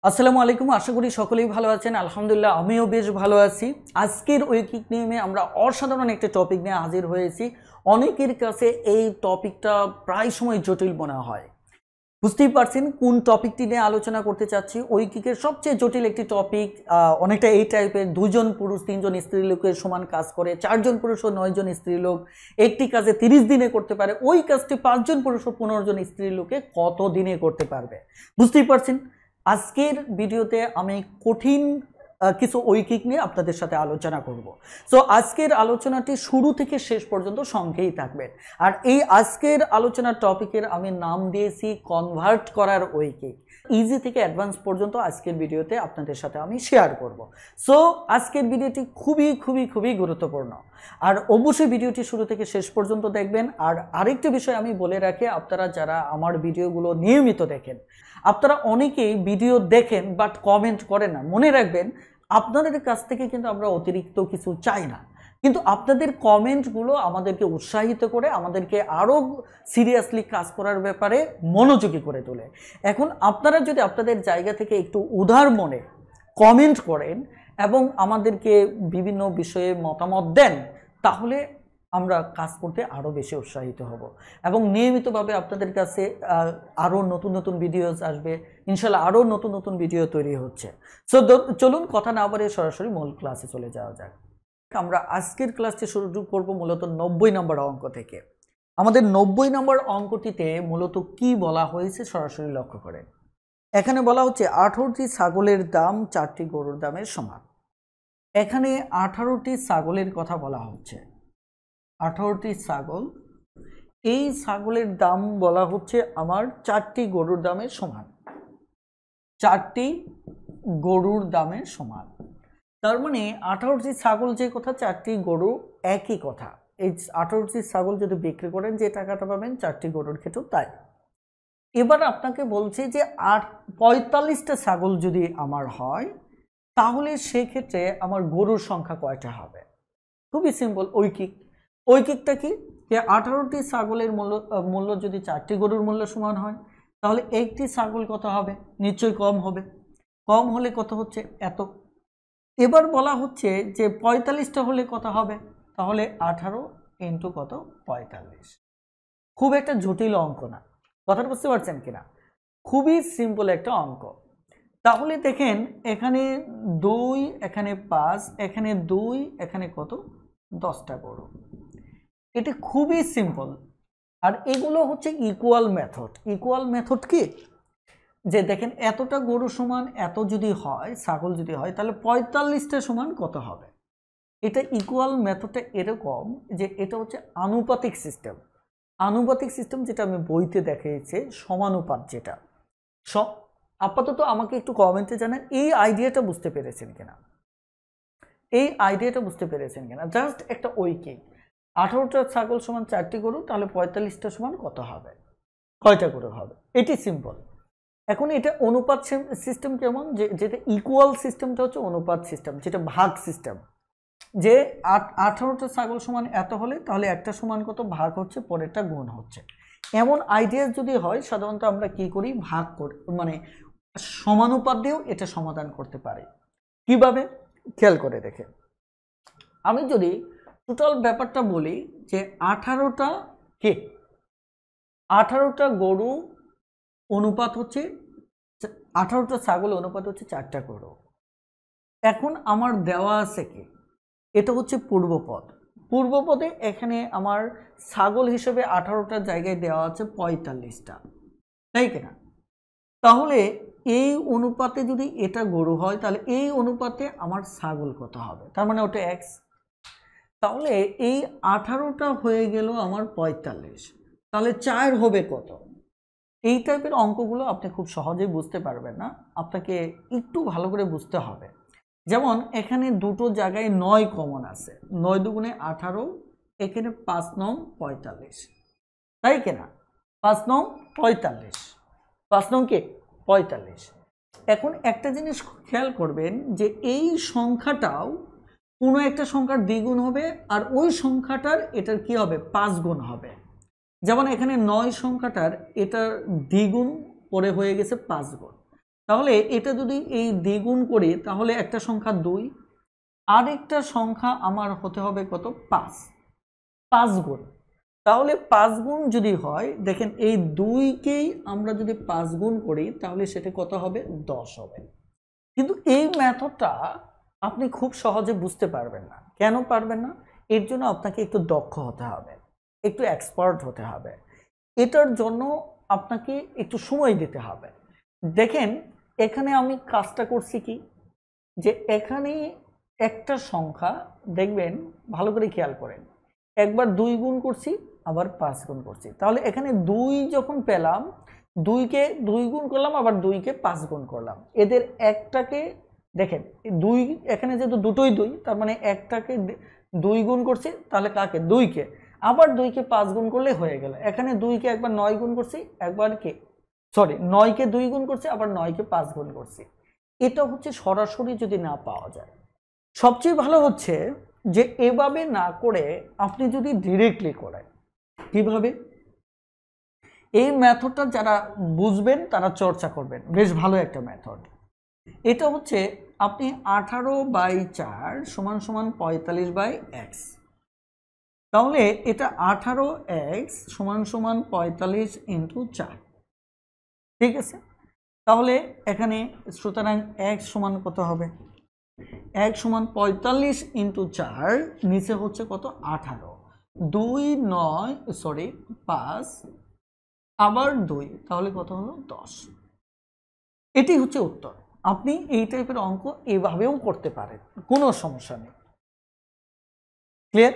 আসসালামু আলাইকুম। আশা করি সকলেই ভালো আছেন। আলহামদুলিল্লাহ আমিও বেশ ভালো আছি। আজকের ঐকিক নিয়মে আমরা অসাধারণ একটা টপিক নিয়ে হাজির হয়েছি। অনেকের কাছে এই টপিকটা প্রায় সময় জটিল মনে হয়। বুঝতেই পারছেন কোন টপিকটি নিয়ে আলোচনা করতে চাচ্ছি। ঐকিকের সবচেয়ে জটিল একটি টপিক, অনেকটা এই টাইপের। 2জন পুরুষ 3জন স্ত্রীলোকের সমান কাজ করে, 4জন পুরুষ ও 9জন স্ত্রীলোক একটি কাজে 30 দিনে করতে পারে। ওই কাজটি 5জন পুরুষ ও 15জন স্ত্রীলোকে কত দিনে করতে পারবে? বুঝতেই পারছেন। আজকের ভিডিওতে আমি কঠিন কিছু ঐকিক নিয়ে আপনাদের সাথে আলোচনা করব। সো আজকের আলোচনাটি শুরু থেকে শেষ পর্যন্ত সঙ্গেই থাকবেন। আর এই আজকের আলোচনার টপিকের আমি নাম দিয়েছি কনভার্ট করার ঐকিক। ইজি থেকে অ্যাডভান্স পর্যন্ত আজকের ভিডিওতে আপনাদের সাথে আমি শেয়ার করব। সো আজকের ভিডিওটি খুবই গুরুত্বপূর্ণ। আর অবশ্যই ভিডিওটি শুরু থেকে শেষ পর্যন্ত দেখবেন। আর আরেকটি বিষয় আমি বলে রাখি, আপনারা যারা আমার ভিডিওগুলো নিয়মিত দেখেন, আপনারা অনেকেই ভিডিও দেখেন বাট কমেন্ট করেন না। মনে রাখবেন, আপনাদের কাছ থেকে কিন্তু আমরা অতিরিক্ত কিছু চাই না, কিন্তু আপনাদের কমেন্টগুলো আমাদেরকে উৎসাহিত করে, আমাদেরকে আরও সিরিয়াসলি কাজ করার ব্যাপারে মনোযোগী করে তোলে। এখন আপনারা যদি আপনাদের জায়গা থেকে একটু উদার মনে কমেন্ট করেন এবং আমাদেরকে বিভিন্ন বিষয়ে মতামত দেন, তাহলে আমরা কাজ করতে আরও বেশি উৎসাহিত হব এবং নিয়মিতভাবে আপনাদের কাছে আরও নতুন ভিডিওস আসবে। ইনশাল্লাহ আরও নতুন ভিডিও তৈরি হচ্ছে। সো চলুন কথা না বাড়িয়ে সরাসরি মূল ক্লাসে চলে যাওয়া যাক। আমরা আজকের ক্লাসটি শুরু করব মূলত 90 নম্বর অঙ্ক থেকে। আমাদের 90 নম্বর অঙ্কটিতে মূলত কি বলা হয়েছে সরাসরি লক্ষ্য করেন। এখানে বলা হচ্ছে 18টি ছাগলের দাম 4টি গরুর দামের সমান। এখানে 18টি ছাগলের কথা বলা হচ্ছে। 18টি ছাগল, এই ছাগলের দাম বলা হচ্ছে আমার 4টি গরুর দামের সমান। 4টি গরুর দামের সমান, তার মানে 18টি ছাগল যে কথা, 4টি গরু একই কথা। এই 18টি ছাগল যদি বিক্রি করেন যে টাকাটা পাবেন, 4টি গরুর ক্ষেত্রেও তাই। এবার আপনাকে বলছে যে 45টা ছাগল যদি আমার হয়, তাহলে সেক্ষেত্রে আমার গরুর সংখ্যা কয়টা হবে? খুবই সিম্পল ঐকিক। ঐকিকটা কি, যে 18টি ছাগলের মূল্য যদি 4টি গরুর মূল্য সমান হয়, তাহলে একটি ছাগল কত হবে? নিশ্চয়ই কম হবে। কম হলে কত হচ্ছে? এত। এবার বলা হচ্ছে যে 45টা হলে কত হবে? তাহলে 18 ইন্টু কত? 45। খুব একটা জটিল অঙ্ক না, কথাটা বুঝতে পারছেন কিনা? খুবই সিম্পল একটা অঙ্ক। তাহলে দেখেন, এখানে 2, এখানে 5, এখানে 2, এখানে কত? 10টা গরু। এটি খুবই সিম্পল। আর এগুলো হচ্ছে ইকুয়াল মেথড। ইকুয়াল মেথড কি, যে দেখেন এতটা গরু সমান এত যদি হয়, ছাগল যদি হয়, তাহলে 45টা সমান কত হবে? এটা ইকুয়াল মেথডটা এরকম যে এটা হচ্ছে আনুপাতিক সিস্টেম। আনুপাতিক সিস্টেম যেটা আমি বইতে দেখিয়েছি, সমানুপাত যেটা। আপাতত আমাকে একটু কমেন্টে জানান এই আইডিয়াটা বুঝতে পেরেছেন কিনা। এই আইডিয়াটা বুঝতে পেরেছেন কিনা? জাস্ট একটা ঐকিক। 18টা ছাগল সমান 4টি গরু, তাহলে 45টা সমান কত হবে? কয়টা গরু হবে? এটি সিম্পল। এখন এটা অনুপাত সিস্টেম কেমন, যেটা ইকুয়াল সিস্টেমটা হচ্ছে অনুপাত সিস্টেম, যেটা ভাগ সিস্টেম। যে 18টা ছাগল সমান এত হলে তাহলে একটা সমান কত, ভাগ হচ্ছে, পরেরটা গুণ হচ্ছে। এমন আইডিয়া যদি হয়, সাধারণত আমরা কি করি, ভাগ করি, মানে সমানুপাত দিয়েও এটা সমাধান করতে পারি। কিভাবে? খেয়াল করে দেখে, আমি যদি টোটাল ব্যাপারটা বলি যে 18টা গরু অনুপাত হচ্ছে, 18টা ছাগল অনুপাত হচ্ছে 4টা গরু। এখন আমার দেওয়া আছে কি, এটা হচ্ছে পূর্বপদ। পূর্বপদে এখানে আমার ছাগল হিসেবে 18টার জায়গায় দেওয়া আছে 45টা, তাই কিনা? তাহলে এই অনুপাতে যদি এটা গরু হয়, তাহলে এই অনুপাতে আমার ছাগল কত হবে? তার মানে ওটা x। তাহলে এই 18টা হয়ে গেল আমার 45, তাহলে 4 হবে কত? এই টাইপের অঙ্কগুলো আপনি খুব সহজেই বুঝতে পারবেন না, আপনাকে একটু ভালো করে বুঝতে হবে। যেমন এখানে দুটো জায়গায় 9 কমন আছে, 9 দুগুণে 18, এখানে 5 9 45, তাই কিনা? 5 9 45, 5 9 কে 45। এখন একটা জিনিস খেয়াল করবেন যে এই সংখ্যাটাও কোনো একটা সংখ্যার দ্বিগুণ হবে, আর ওই সংখ্যাটার এটার কি হবে? 5 গুণ হবে। যেমন এখানে 9 সংখ্যাটার এটার দ্বিগুণ পরে হয়ে গেছে 5 গুণ। তাহলে এটা যদি এই দ্বিগুণ করি তাহলে একটা সংখ্যা 2, আরেকটা সংখ্যা আমার হতে হবে কত 5, 5 গুণ। তাহলে 5 গুণ যদি হয় দেখেন এই 2কেই আমরা যদি 5 গুণ করি তাহলে সেটা কত হবে 10 হবে। কিন্তু এই মেথডটা আপনি খুব সহজে বুঝতে পারবেন না। কেন পারবেন না? এর জন্য আপনাকে একটু দক্ষ হতে হবে, একটু এক্সপার্ট হতে হবে। এটার জন্য আপনাকে একটু সময় দিতে হবে। দেখেন এখানে আমি কাজটা করছি কি, যে এখানে একটা সংখ্যা দেখবেন ভালো করে খেয়াল করেন, একবার 2 গুণ করছি আবার 5 গুণ করছি। তাহলে এখানে 2 যখন পেলাম, 2কে 2 গুণ করলাম আবার 2কে 5 গুণ করলাম। এদের একটাকে দেখেন 2, এখানে যেহেতু দুটোই 2 তার মানে একটাকে 2 গুণ করছি, তাহলে কাকে 2কে, আবার 2কে 5 গুণ করলে হয়ে গেল। এখানে 2কে একবার 9 গুণ করছি, একবার 9কে 2 গুণ করছি, আবার 9কে 5 গুণ করছি। এটা হচ্ছে সরাসরি যদি না পাওয়া যায়। সবচেয়ে ভালো হচ্ছে যে এভাবে না করে আপনি যদি ডিরেক্টলি করেন। কিভাবে? এই মেথডটা যারা বুঝবেন তারা চর্চা করবেন, বেশ ভালো একটা মেথড। এটা হচ্ছে আপনি 18/4 সমান সমান 45/x। তাহলে এটা 18x সমান সমান 45 × 4, ঠিক আছে? তাহলে এখানে সুতরাং x সমান কত হবে? x সমান 45 × 4, নিচে হচ্ছে কত 18, 5 আবার 2, তাহলে কত হলো 10। এটি হচ্ছে উত্তর। আপনি এই টাইপের অঙ্ক এভাবেও করতে পারেন, কোনো সমস্যা নেই। ক্লিয়ার?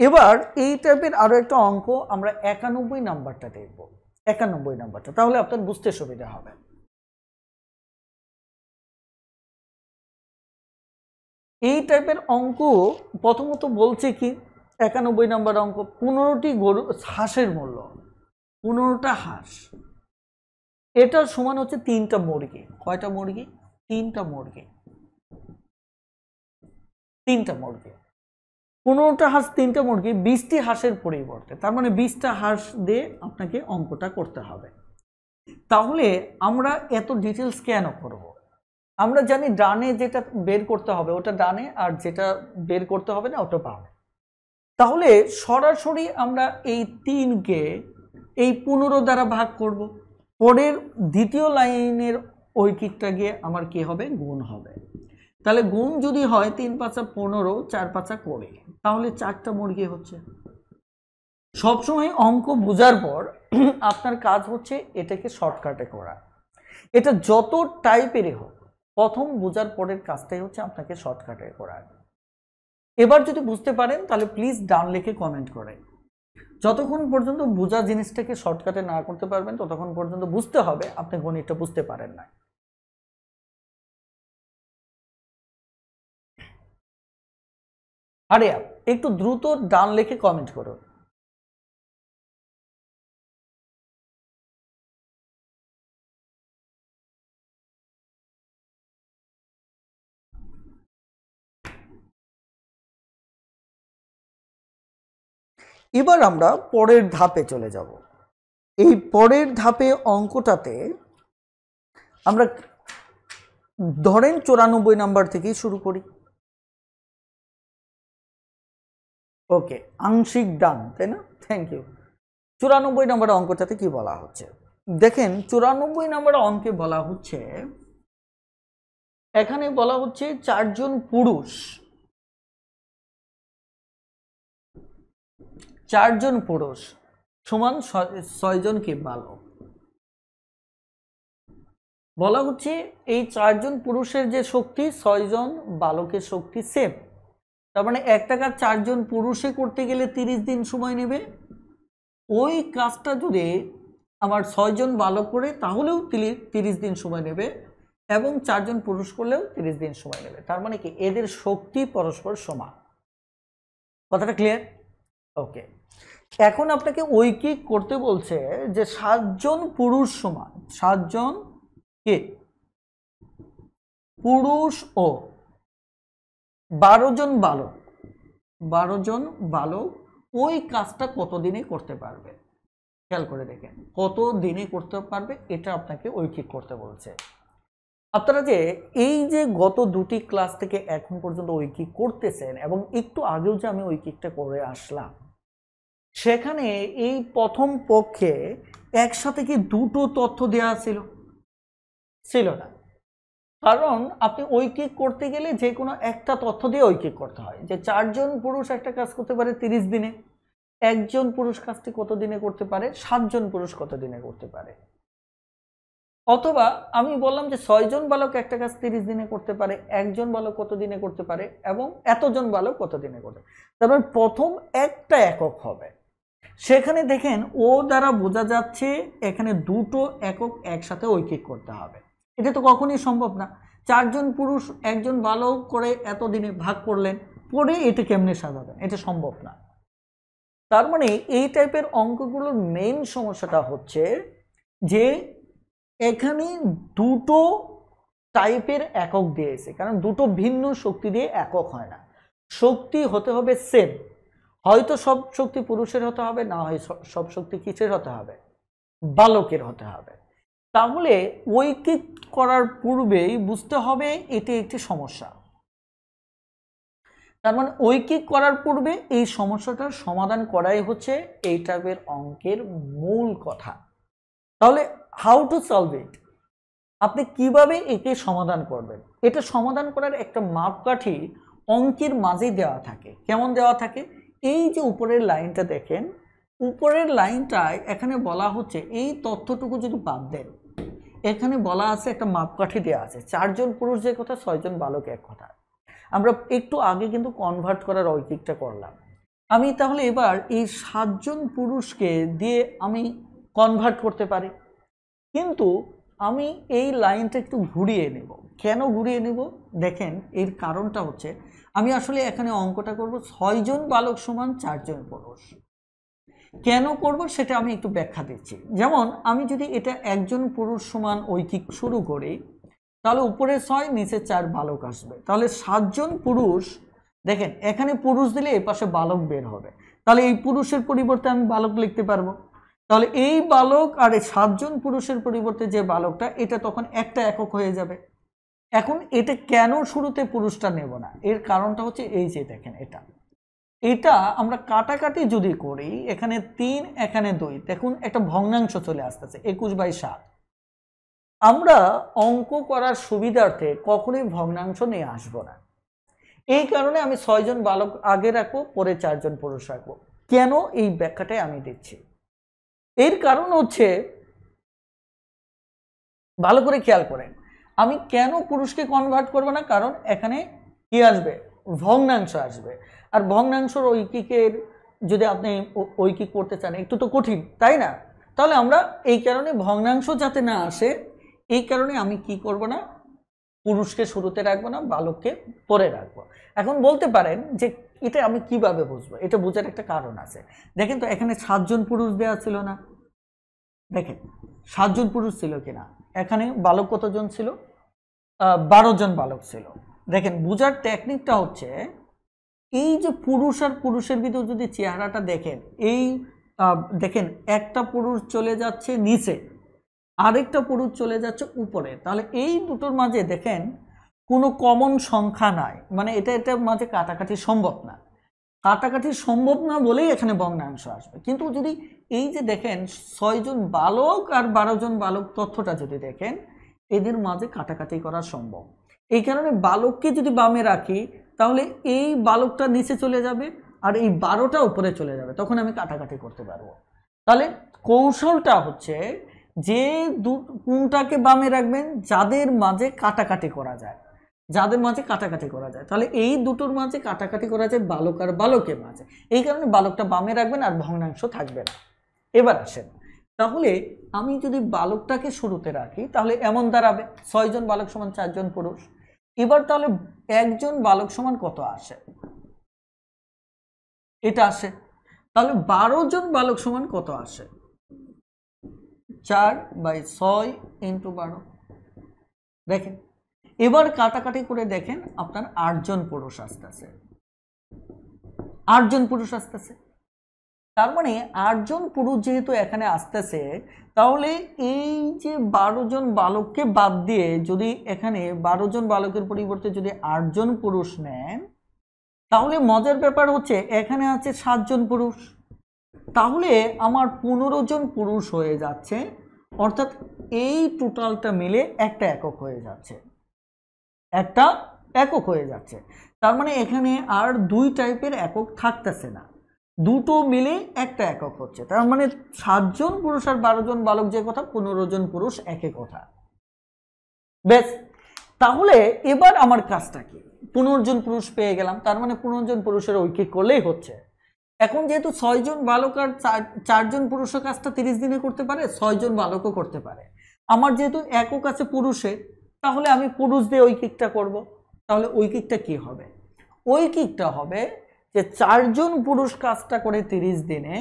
এবার এই টাইপের আরো একটা অঙ্ক আমরা 91 নাম্বারটা দেখব। 91 নাম্বারটা, তাহলে আপনার বুঝতে সুবিধা হবে। এই টাইপের অঙ্ক প্রথমত বলছে কি, 91 নাম্বার অঙ্ক, 15টি গরু হাঁসের মূল্য, 15টা হাঁস, এটা সমান হচ্ছে 3টা মুরগি। কয়টা মুরগি? 3টা মুরগি। 3টা মুরগি, 15টা হাঁস 3টা মুরগি, 20টি হাঁসের পরিবর্তে, তার মানে 20টা হাঁস দিয়ে আপনাকে অঙ্কটা করতে হবে। তাহলে আমরা এত ডিটেলস কেন করব? আমরা জানি ডানে যেটা বের করতে হবে ওটা ডানে, আর যেটা বের করতে হবে না ওটা বামে। তাহলে সরাসরি আমরা এই 3কে এই 15 দ্বারা ভাগ করব। পরের দ্বিতীয় লাইনের ঐকিকটা গিয়ে আমার কি হবে? গুণ হবে। তাহলে গুণ যদি হয় 3 × 5 = 15, 4 × 5 = 20, তাহলে 4টা মুরগি হচ্ছে। সবসময় অঙ্ক বোঝার পর আপনার কাজ হচ্ছে এটাকে শর্টকাটে করা। এটা যত টাইপেরই হোক, প্রথম বোঝার পরের কাজটাই হচ্ছে আপনাকে শর্টকাটে করা। এবার যদি বুঝতে পারেন তাহলে প্লিজ ডান লিখে কমেন্ট করেন। যতক্ষণ পর্যন্ত বোঝা জিনিসটাকে শর্টকাটে না করতে পারবেন ততক্ষণ পর্যন্ত বুঝতে হবে আপনি গণিতটা বুঝতে পারেন না। আরে একটু দ্রুত ডান লিখে কমেন্ট করুন। এবার আমরা পরের ধাপে চলে যাব। এই পরের ধাপে অঙ্কটাতে আমরা ধরেন 94 নাম্বার থেকেই শুরু করি। ওকে, আংশিক ডান, তাই না? Thank you. 94 নম্বর অঙ্কটাতে কি বলা হচ্ছে দেখেন। 94 নম্বর অঙ্কে বলা হচ্ছে, এখানে বলা হচ্ছে 4 জন পুরুষ, 4 জন পুরুষ সমান 6 জন কি বালক। বলা হচ্ছে এই 4 জন পুরুষের যে শক্তি 6 জন বালকের শক্তি সেম। তার মানে একটা কাজ 4 জন পুরুষে করতে গেলে 30 দিন সময় নেবে, ওই কাজটা যদি আমার 6 জন বালক করে তাহলেও 30 দিন সময় নেবে, এবং 4 জন পুরুষ করলেও 30 দিন সময় নেবে। তার মানে কি এদের শক্তি পরস্পর সমান। কথাটা ক্লিয়ার? ওকে, এখন আপনাকে ঐকিক করতে বলছে যে 7 জন পুরুষ সমান 7 জন কে পুরুষ ও 12 জন বালক, 12 জন বালক ওই কাজটা কত দিনে করতে পারবে। খেয়াল করে দেখেন কত দিনে করতে পারবে, এটা আপনাকে ঐকিক করতে বলছে। আপনারা যে এই যে গত দুটি ক্লাস থেকে এখন পর্যন্ত ঐকিক করতেছেন এবং একটু আগেও যে আমি ঐকিকটা করে আসলাম, সেখানে এই প্রথম পক্ষে একসাথে কি দুটো তথ্য দেওয়া ছিল না। কারণ আপনি ঐকিক করতে গেলে যে কোনো একটা তথ্য দিয়ে ঐকিক করতে হয়, যে 4 জন পুরুষ একটা কাজ করতে পারে 30 দিনে, একজন পুরুষ কাজটি কত দিনে করতে পারে, 7 জন পুরুষ কত দিনে করতে পারে। অথবা আমি বললাম যে 6 জন বালক একটা কাজ 30 দিনে করতে পারে, একজন বালক কত দিনে করতে পারে এবং এতজন বালক কত দিনে করতে পারে। তারপর প্রথম একটা একক হবে, সেখানে দেখেন ও দ্বারা বোঝা যাচ্ছে এখানে দুটো একক একসাথে ঐকিক করতে হবে। এটা তো কখনোই সম্ভব না। 4 জন পুরুষ একজন বালক করে এতদিনে ভাগ করলেন, পরে এটা কেমনে সাজাবেন, এটা সম্ভব না। তার মানে এই টাইপের অঙ্কগুলোর মেইন সমস্যাটা হচ্ছে যে এখানে দুটো টাইপের একক দিয়েছে, কারণ দুটো ভিন্ন শক্তি দিয়ে একক হয় না। শক্তি হতে হবে সেম, হয়তো সব শক্তি পুরুষের হতে হবে, না হয় সব শক্তি কিসের হতে হবে, বালকের হতে হবে। তাহলে ঐকিক করার পূর্বেই বুঝতে হবে এটি একটি সমস্যা। তার মানে ঐকিক করার পূর্বে এই সমস্যাটার সমাধান করাই হচ্ছে এই টাইপের অঙ্কের মূল কথা। তাহলে হাউ টু সলভ ইট, আপনি কিভাবে একে সমাধান করবেন? এটা সমাধান করার একটা মাপকাঠি অঙ্কের মাঝে দেওয়া থাকে। কেমন দেওয়া থাকে? এই যে উপরের লাইনটা দেখেন, উপরের লাইনটায় এখানে বলা হচ্ছে এই তথ্যটুকু যদি বাদ দেন, এখানে বলা আছে একটা মাপকাঠি দেওয়া আছে, 4 জন পুরুষ যে কথা, 6 জন বালক এক কথা। আমরা একটু আগে কিন্তু কনভার্ট করার ঐকিকটা করলাম। আমি তাহলে এবার এই 7 জন পুরুষকে দিয়ে আমি কনভার্ট করতে পারি, কিন্তু আমি এই লাইনটা একটু ঘুরিয়ে নেব। কেন ঘুরিয়ে নেব? দেখেন এর কারণটা হচ্ছে আমি আসলে এখানে অঙ্কটা করব 6 জন বালক সমান 4 জন পুরুষ। কেন করব সেটা আমি একটু ব্যাখ্যা দিচ্ছি। যেমন আমি যদি এটা একজন পুরুষ সমান ঐকিক শুরু করি, তাহলে উপরে 6 নিচে 4 বালক আসবে, তাহলে 7 জন পুরুষ। দেখেন এখানে পুরুষ দিলে এ পাশে বালক বের হবে, তাহলে এই পুরুষের পরিবর্তে আমি বালক লিখতে পারবো। তাহলে এই বালক আর এই 7 জন পুরুষের পরিবর্তে যে বালকটা, এটা তখন একটা একক হয়ে যাবে। এখন এটা কেন শুরুতে পুরুষটা নেব না, এর কারণটা হচ্ছে এই যে দেখেন এটা আমরা কাটাকাটি যদি করি, এখানে 3 এখানে 2, দেখুন একটা ভগ্নাংশ চলে আসতেছে 21/7। আমরা অঙ্ক করার সুবিধার্থে কখনোই ভগ্নাংশ নিয়ে আসবো না। এই কারণে আমি 6 জন বালক আগে রাখবো, পরে 4 জন পুরুষ রাখবো। কেন, এই ব্যাখ্যাটাই আমি দিচ্ছি। এর কারণ হচ্ছে, ভালো করে খেয়াল করেন, আমি কেন পুরুষকে কনভার্ট করব না, কারণ এখানে কি আসবে, ভগ্নাংশ আসবে। আর ভগ্নাংশর ঐকিকের যদি আপনি ঐকিক করতে চান একটু তো কঠিন, তাই না? তাহলে আমরা এই কারণে ভগ্নাংশ যাতে না আসে, এই কারণে আমি কি করব না, পুরুষকে শুরুতে রাখবো না, বালককে পরে রাখবো। এখন বলতে পারেন যে এটা আমি কিভাবে বুঝবো? এটা বোঝার একটা কারণ আছে। দেখেন তো এখানে 7 জন পুরুষ দেওয়া ছিল না? দেখেন 7 জন পুরুষ ছিল কিনা। এখানে বালক কতজন ছিল? 12 জন বালক ছিল। দেখেন বোঝার টেকনিকটা হচ্ছে, এই যে পুরুষ আর পুরুষের ভিতর যদি চেহারাটা দেখেন, এই দেখেন একটা পুরুষ চলে যাচ্ছে নিচে, আরেকটা পুরুষ চলে যাচ্ছে উপরে, তাহলে এই দুটোর মাঝে দেখেন কোনো কমন সংখ্যা নাই, মানে এটার মাঝে কাটাকাটি সম্ভব না। কাটাকাটি সম্ভব না বলেই এখানে ভগ্নাংশ আসবে। কিন্তু যদি এই যে দেখেন 6 জন বালক আর 12 জন বালক তথ্যটা যদি দেখেন, এদের মাঝে কাটাকাটি করা সম্ভব। এই কারণে বালককে যদি বামে রাখি, তাহলে এই বালকটা নিচে চলে যাবে আর এই 12টা উপরে চলে যাবে, তখন আমি কাটাকাটি করতে পারবো। তাহলে কৌশলটা হচ্ছে যে কোনটাকে বামে রাখবেন, যাদের মাঝে কাটাকাটি করা যায়, যাদের মাঝে কাটাকাটি করা যায়। তাহলে এই দুটোর মাঝে কাটাকাটি করা যায় বালক আর বালকের মাঝে, এই কারণে বালকটা বামে রাখবেন আর ভগ্নাংশ থাকবে না। এবার আসেন, তাহলে আমি যদি বালকটাকে শুরুতে রাখি, তাহলে এমন দাঁড়াবে 6 জন বালক সমান 4 জন পুরুষ। এবার তাহলে একজন বালক সমান কত আসে, এটা আসে। তাহলে 12 জন বালক সমান কত আসে, 4/6 × 12। দেখেন এবার কাটাকাটি করে দেখেন আপনার 8 জন পুরুষ আসতেছে, 8 জন পুরুষ আসতেছে। তার মানে 8 জন পুরুষ যেহেতু এখানে আসতেছে, তাহলে এই যে 12 জন বালককে বাদ দিয়ে যদি এখানে 12 জন বালকের পরিবর্তে যদি 8 জন পুরুষ নেন, তাহলে মজার ব্যাপার হচ্ছে এখানে আছে 7 জন পুরুষ, তাহলে আমার 15 জন পুরুষ হয়ে যাচ্ছে, অর্থাৎ এই টোটালটা মিলে একটা একক হয়ে যাচ্ছে, একটা একক হয়ে যাচ্ছে। তার মানে এখানে আর দুই টাইপের একক থাকতেছে না, দুটো মিলে একটা একক হচ্ছে। তার মানে 7 জন পুরুষ আর 12 জন বালক যে কথা, 15 জন পুরুষ একই কথা। বেশ, তাহলে এবার আমার কাজটা কি? 15 জন পুরুষ পেয়ে গেলাম, তার মানে 15 জন পুরুষের ঐকিক করলেই হচ্ছে। এখন যেহেতু 6 জন বালক আর 4 জন পুরুষের কাজটা 30 দিনে করতে পারে, 6 জন বালকও করতে পারে। আমার যেহেতু একক আছে পুরুষের, তাহলে আমি পুরুষ দিয়ে ঐকিকটা করব। তাহলে ঐকিকটা কি হবে? ঐকিকটা হবে যে 4 জন পুরুষ কাজটা করে 30 দিনে,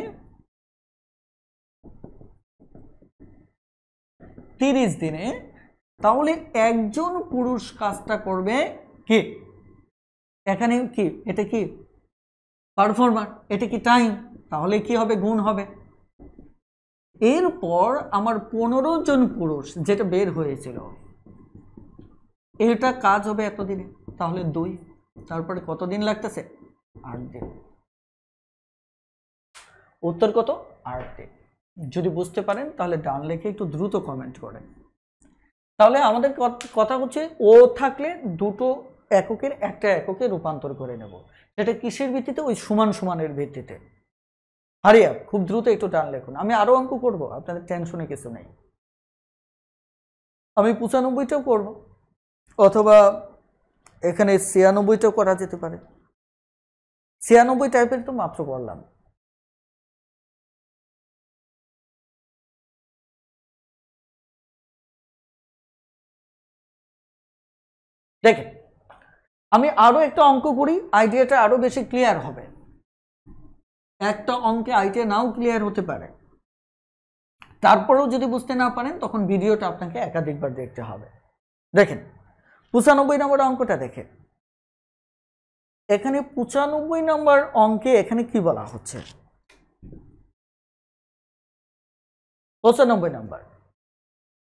30 দিনে, তাহলে একজন পুরুষ কাজটা করবে কি? এখানে কি, এটা কি পারফরমার, এটা কি টাইম, তাহলে কি হবে? গুণ হবে। এরপর আমার 15 জন পুরুষ যেটা বের হয়েছিল, এটা কাজ হবে এতদিনে, তাহলে 2, তারপরে কতদিন লাগতেছে? 8 দিন। উত্তর কত? 8 দিন। যদি বুঝতে পারেন তাহলে ডান লেখে একটু দ্রুত কমেন্ট করেন। তাহলে আমাদের কথা হচ্ছে ও থাকলে দুটো এককের একটা এককে রূপান্তর করে নেব। সেটা কিসের ভিত্তিতে? ওই সমান সমানের ভিত্তিতে। হারিয়া খুব দ্রুত একটু ডান লেখুন, আমি আরো অঙ্ক করব, আপনাদের টেনশনে কিছু নেই। আমি 95টাও করব, অথবা এখানে 96টাও করা যেতে পারে। 96 টাইপের তো মাত্র করলাম। দেখেন, আমি আরো একটা অঙ্ক করি, আইডিয়াটা আরো বেশি ক্লিয়ার হবে। একটা অঙ্কে আইডিয়া নাও ক্লিয়ার হতে পারে, তারপরেও যদি বুঝতে না পারেন তখন ভিডিওটা আপনাকে একাধিকবার দেখতে হবে। দেখেন 95 নম্বর অঙ্কটা দেখেন, এখানে 95 নম্বর অঙ্কে এখানে কি বলা হচ্ছে? 95 নম্বর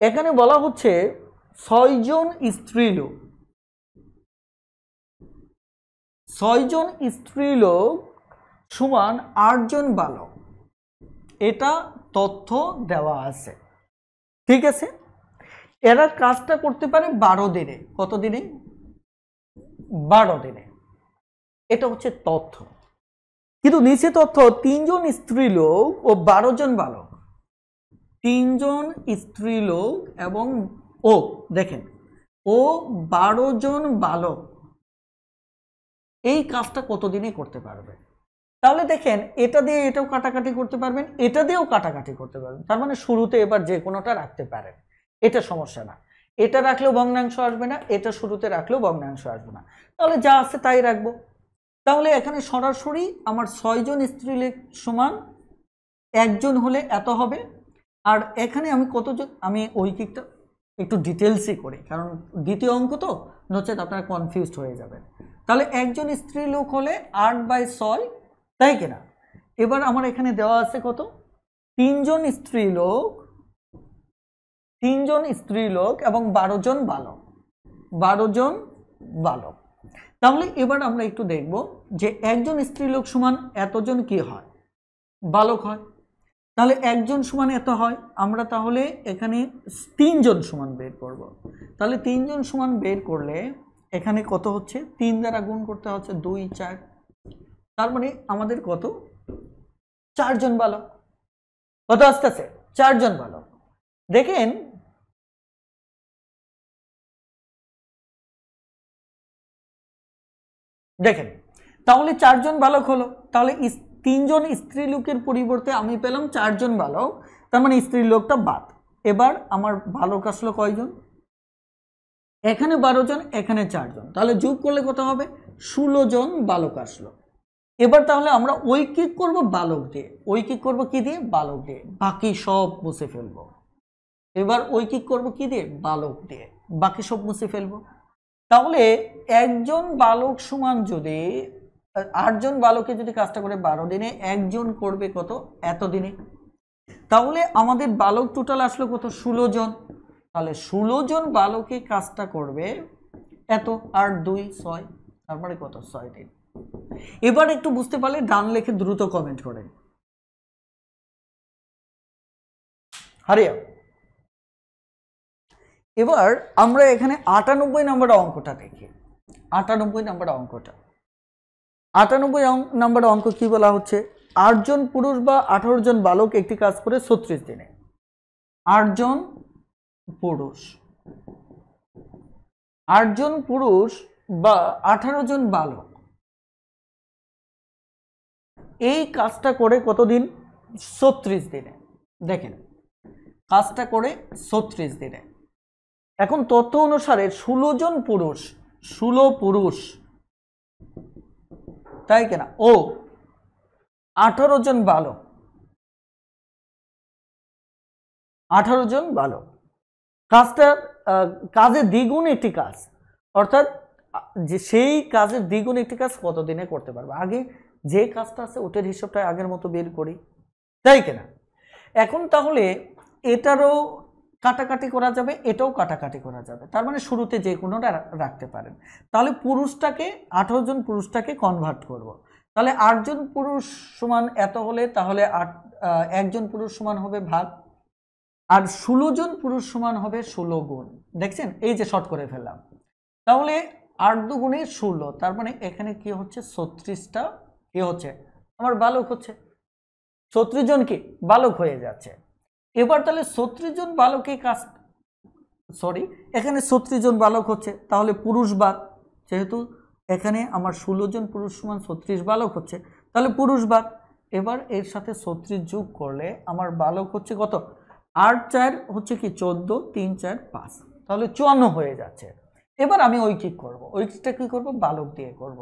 এখানে বলা হচ্ছে 6 জন স্ত্রীলোক, 6 জন স্ত্রীলোক সমান 8 জন বালক, এটা তথ্য দেওয়া আছে। ঠিক আছে, এরা কাজটা করতে পারে 12 দিনে। কত দিনে? 12 দিনে। এটা হচ্ছে তথ্য, কিন্তু নিচে তথ্য 3 জন স্ত্রীলোক ও 12 জন বালক, 3 জন স্ত্রীলোক এবং ও দেখেন ও 12 জন বালক এই কাজটা কতদিনে করতে পারবে? তাহলে দেখেন এটা দিয়ে এটাও কাটাকাটি করতে পারবেন, এটা দিয়েও কাটাকাটি করতে পারবেন। তার মানে শুরুতে এবার যে কোনোটা রাখতে পারেন, এটা সমস্যা না। এটা রাখলেও ভগ্নাংশ আসবে না, এটা শুরুতে রাখলেও ভগ্নাংশ আসবে না, তাহলে যা আছে তাই রাখবো। তাহলে এখানে সরাসরি আমার 6 জন স্ত্রীলোক সমান একজন হলে এত হবে। আর এখানে আমি কতজন, আমি ঐকিকটা একটু ডিটেলসই করি, কারণ দ্বিতীয় অঙ্ক তো, নচেত আপনারা কনফিউজড হয়ে যাবেন। তাহলে একজন স্ত্রীলোক হলে 8/6, তাই কিনা? এবার আমার এখানে দেওয়া আছে কত? 3 জন স্ত্রীলোক, 3 জন স্ত্রীলোক এবং 12 জন বালক, 12 জন বালক। তাহলে এবার আমরা একটু দেখব যে একজন স্ত্রীলোক সমান এতজন কি হয়? বালক হয়। তাহলে একজন সমান এত হয়, আমরা তাহলে এখানে 3 জন সমান বের করব। তাহলে 3 জন সমান বের করলে এখানে কত হচ্ছে? 3 দ্বারা গুণ করতে হচ্ছে 2, 4, তার মানে আমাদের কত? 4 জন বালক। কত আসতেছে? 4 জন বালক। দেখেন দেখেন তাহলে 4 জন বালক হলো, তাহলে 3 জন স্ত্রীলোকের পরিবর্তে আমি পেলাম 4 জন বালক, তার মানে স্ত্রীলোকটা বাদ। এবার আমার বালক আসলো কয়জন? এখানে 12 জন, এখানে 4 জন, তাহলে যোগ করলে কত হবে? 16 জন বালক আসলো। এবার তাহলে আমরা ঐকিক করব বালক দিয়ে। ঐকিক করব কি দিয়ে? বালক দিয়ে। বাকি সব মুছে ফেলবো। এবার ঐকিক করব কি দিয়ে? বালক দিয়ে। বাকি সব মুছে ফেলবো। তাহলে একজন বালক সমান যদি 8 জন বালকে যদি কাজটা করে 12 দিনে, একজন করবে কত এত দিনে। তাহলে আমাদের বালক টোটাল আসলো কত 16 জন। তাহলে 16 জন বালকে কাজটা করবে এত, 8 2 6, তারপরে কত 6 দিন। এবার একটু বুঝতে পারলে ডান লেখে দ্রুত কমেন্ট করেন। হারিয়া এবার আমরা এখানে 98 নম্বর অঙ্কটা দেখি। 98 নম্বর অঙ্কটা, 98 নম্বর অঙ্ক কি বলা হচ্ছে, 8 জন পুরুষ বা 18 জন বালক একটি কাজ করে 36 দিনে। 8 জন পুরুষ, 8 জন পুরুষ বা 18 জন বালক এই কাজটা করে কতদিন, 36 দিনে। দেখেন কাজটা করে 36 দিনে। এখন তথ্য অনুসারে 16 জন পুরুষ, 16 পুরুষ তাই কিনা, ও 18 জন বালক, 18 জন বালক কাজটা কাজের দ্বিগুণ একটি কাজ, অর্থাৎ যে সেই কাজের দ্বিগুণ একটি কাজ কতদিনে করতে পারবে। আগে যে কাজটা আছে ওটার হিসাবটা আগের মতো বের করি, তাই কিনা। এখন তাহলে এটারও কাটাকাটি করা যাবে, এটাও কাটাকাটি করা যাবে, তার মানে শুরুতে যে কোনোটা রাখতে পারেন। তাহলে পুরুষটাকে 18 জন পুরুষটাকে কনভার্ট করব। তাহলে 8 জন পুরুষ সমান এত হলে তাহলে 1 জন পুরুষ সমান হবে ভাগ, আর 16 জন পুরুষ সমান হবে 16 গুণ। দেখছেন এই যে শর্ট করে ফেললাম। তাহলে 8 দুগুণে 16, তার মানে এখানে কি হচ্ছে 36টা কি হচ্ছে আমার বালক হচ্ছে, 36 জন কি বালক হয়ে যাচ্ছে। এবার তাহলে 36 জন বালকে কাজ, সরি এখানে 36 জন বালক হচ্ছে, তাহলে পুরুষ বাদ, যেহেতু এখানে আমার 16 জন পুরুষ সমান 36 বালক হচ্ছে, তাহলে পুরুষ বাদ। এবার এর সাথে 36 যোগ করলে আমার বালক হচ্ছে কত, 8 4 হচ্ছে কি 14, 3 4 5, তাহলে 54 হয়ে যাচ্ছে। এবার আমি ঐকিক করব, ঐকিকটা কি করব, বালক দিয়ে করব।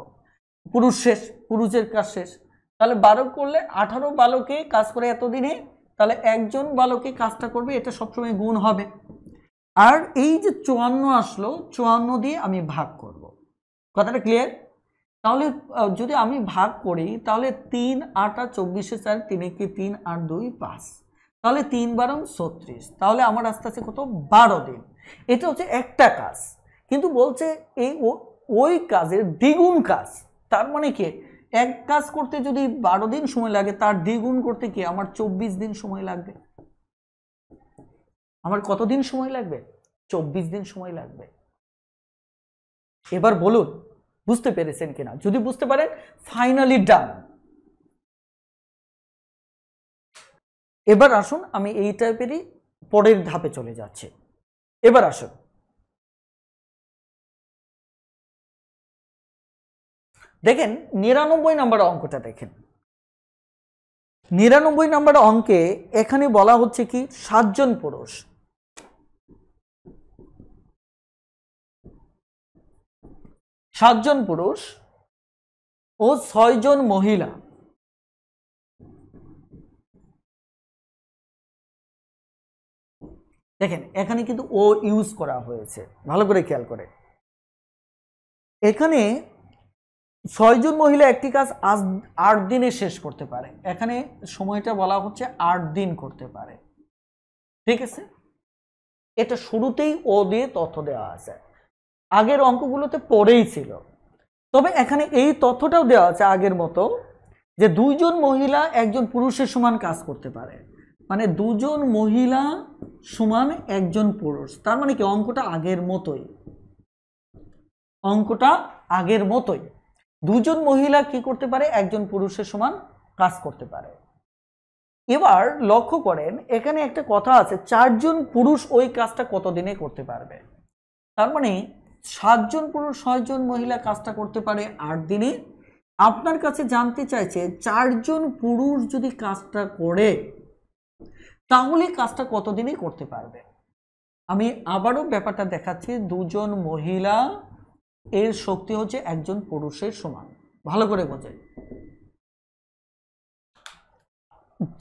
পুরুষ শেষ, পুরুষের কাজ শেষ, তাহলে 12 করলে 18 বালকে কাজ করে এতদিনে, তাহলে 1 জন বালকে কাজটা করবে, এটা সবসময় গুণ হবে। আর এই যে 54 আসলো, 54 দিয়ে আমি ভাগ করব। কথাটা ক্লিয়ার। তাহলে যদি আমি ভাগ করি তাহলে 3 8 24 4, 3 কি 3 8 2 5, তাহলে 3 12 36, তাহলে আমার আস্তে আস্তে কত 12 দিন। এটা হচ্ছে একটা কাজ, কিন্তু বলছে এই ওই কাজের দ্বিগুণ কাজ, তার মানে কি এক কাজ করতে যদি 12 দিন সময় লাগে, তার দ্বিগুণ করতে কি আমার 24 দিন সময় লাগবে। আমার কত দিন সময় লাগবে, 24 দিন সময় লাগবে। এবার বলুন বুঝতে পেরেছেন কিনা, যদি বুঝতে পারেন ফাইনালি ডান। এবার আসুন আমি এই টাইপেরই পরের ধাপে চলে যাচ্ছি। এবার আসুন দেখেন 99 নম্বর অঙ্কটা দেখেন। 99 নম্বর অঙ্কে এখানে বলা হচ্ছে কি 7 জন পুরুষ, 7 জন পুরুষ ও 6 জন মহিলা দেখেন এখানে কিন্তু ও ইউজ করা হয়েছে, ভালো করে খেয়াল করে। এখানে 6 জন মহিলা একটি কাজ আজ 8 দিনে শেষ করতে পারে, এখানে সময়টা বলা হচ্ছে 8 দিন করতে পারে, ঠিক আছে। এটা শুরুতেই ও দিয়ে তথ্য দেওয়া আছে, আগের অঙ্কগুলোতে পরেই ছিল, তবে এখানে এই তথ্যটাও দেওয়া আছে আগের মতো যে 2 জন মহিলা 1 জন পুরুষের সমান কাজ করতে পারে, মানে 2 জন মহিলা সমান 1 জন পুরুষ, তার মানে কি অঙ্কটা আগের মতোই, অঙ্কটা আগের মতোই। 2 জন মহিলা কি করতে পারে, 1 জন পুরুষের সমান কাজ করতে পারে। এবার লক্ষ্য করেন এখানে একটা কথা আছে, 4 জন পুরুষ ওই কাজটা কত দিনে করতে পারবে, তার মানে 7 জন পুরুষ 6 জন মহিলা কাজটা করতে পারে 8 দিনে। আপনার কাছে জানতে চাইছে 4 জন পুরুষ যদি কাজটা করে তাহলে কাজটা কত দিনে করতে পারবে। আমি আবারও ব্যাপারটা দেখাচ্ছি, 2 জন মহিলা এর শক্তি হচ্ছে 1 জন পুরুষের সমান, ভালো করে বোঝেন।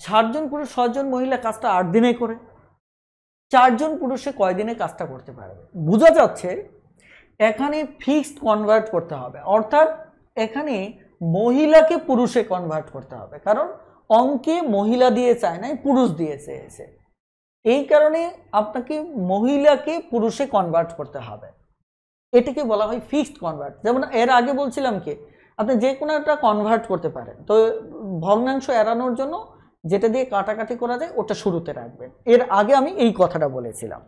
7 জন পুরুষ 6 জন মহিলা কাজটা 8 দিনে করে, 4 জন পুরুষে কয় দিনে কাজটা করতে পারবে। বোঝা যাচ্ছে এখানে ফিক্সড কনভার্ট করতে হবে, অর্থাৎ এখানে মহিলাকে পুরুষে কনভার্ট করতে হবে, কারণ অঙ্কে মহিলা দিয়ে চায় নাই, পুরুষ দিয়েছে এসে, এই কারণে আপনাকে মহিলাকে পুরুষে কনভার্ট করতে হবে। এটাকে বলা হয় ফিক্সড কনভার্ট। যেমন এর আগে বলছিলাম কি আপনি যে কোনো একটা কনভার্ট করতে পারেন, তো ভগ্নাংশ এড়ানোর জন্য যেটা দিয়ে কাটাকাটি করা যায় ওটা শুরুতে রাখবেন। এর আগে আমি এই কথাটা বলেছিলাম।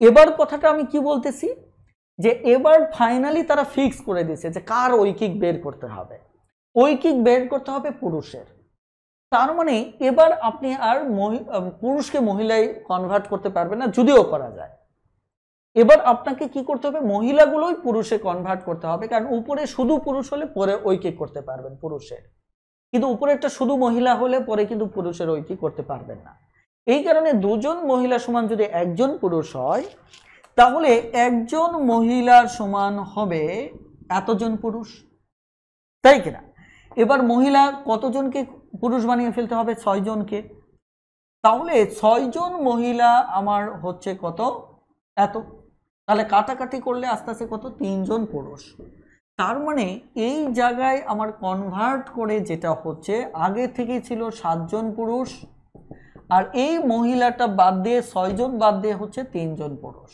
এবার কথাটা আমি কি বলতেছি, যে এবার ফাইনালি তারা ফিক্স করে দিয়েছে যে কার ঐকিক বের করতে হবে। ঐকিক বের করতে হবে পুরুষের। তার মানে এবার আপনি আর পুরুষকে মহিলায় কনভার্ট করতে পারবেন না, যদিও করা যায়। এবার আপনাকে কি করতে হবে, মহিলাগুলোই পুরুষে কনভার্ট করতে হবে, কারণ উপরে শুধু পুরুষ হলে পরে ঐকিক করতে পারবেন পুরুষের, কিন্তু উপরে একটা শুধু মহিলা হলে পরে কিন্তু পুরুষের ঐকিক করতে পারবেন না। এই কারণে দুজন মহিলা সমান যদি একজন পুরুষ হয়, তাহলে একজন মহিলার সমান হবে এতজন পুরুষ, তাই কিনা? এবার মহিলা কতজনকে পুরুষ বানিয়ে ফেলতে হবে? 6 জনকে। তাহলে 6 জন মহিলা আমার হচ্ছে কত? এত। তাহলে কাটাকাটি করলে আস্তে আস্তে কত? 3 জন পুরুষ। তার মানে এই জায়গায় আমার কনভার্ট করে যেটা হচ্ছে, আগে থেকে ছিল 7 জন পুরুষ, আর এই মহিলাটা বাদ দিয়ে 6 জন বাদ দিয়ে হচ্ছে 3 জন পুরুষ।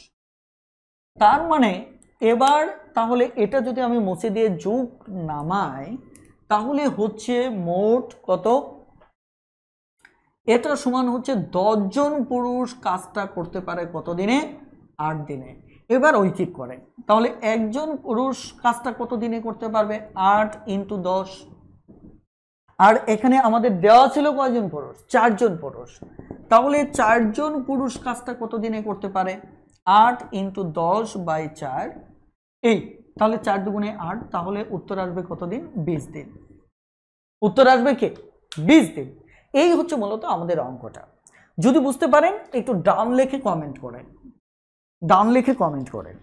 তার মানে এবার তাহলে এটা যদি আমি মুছে দিয়ে যোগ নামাই, তাহলে হচ্ছে মোট কত? এটা সমান হচ্ছে 10 জন পুরুষ কাজটা করতে পারে কত দিনে? 8 দিনে। এবার ঐকিক করেন, তাহলে একজন পুরুষ কাজটা কত দিনে করতে পারবে? 8 × 10। আর এখানে আমাদের দেওয়া ছিল কয়জন পুরুষ? 4 জন পুরুষ। তাহলে 4 জন পুরুষ কাজটা কত দিনে করতে পারে? 8 × 10/4। এই তাহলে 4 দুগুণে 8, তাহলে উত্তর আসবে কত দিন? 20 দিন। উত্তর আসবে কি? 20 দিন। এই হচ্ছে মূলত আমাদের অঙ্কটা। যদি বুঝতে পারেন একটু ডান লিখে কমেন্ট করেন, ডান লিখে কমেন্ট করেন।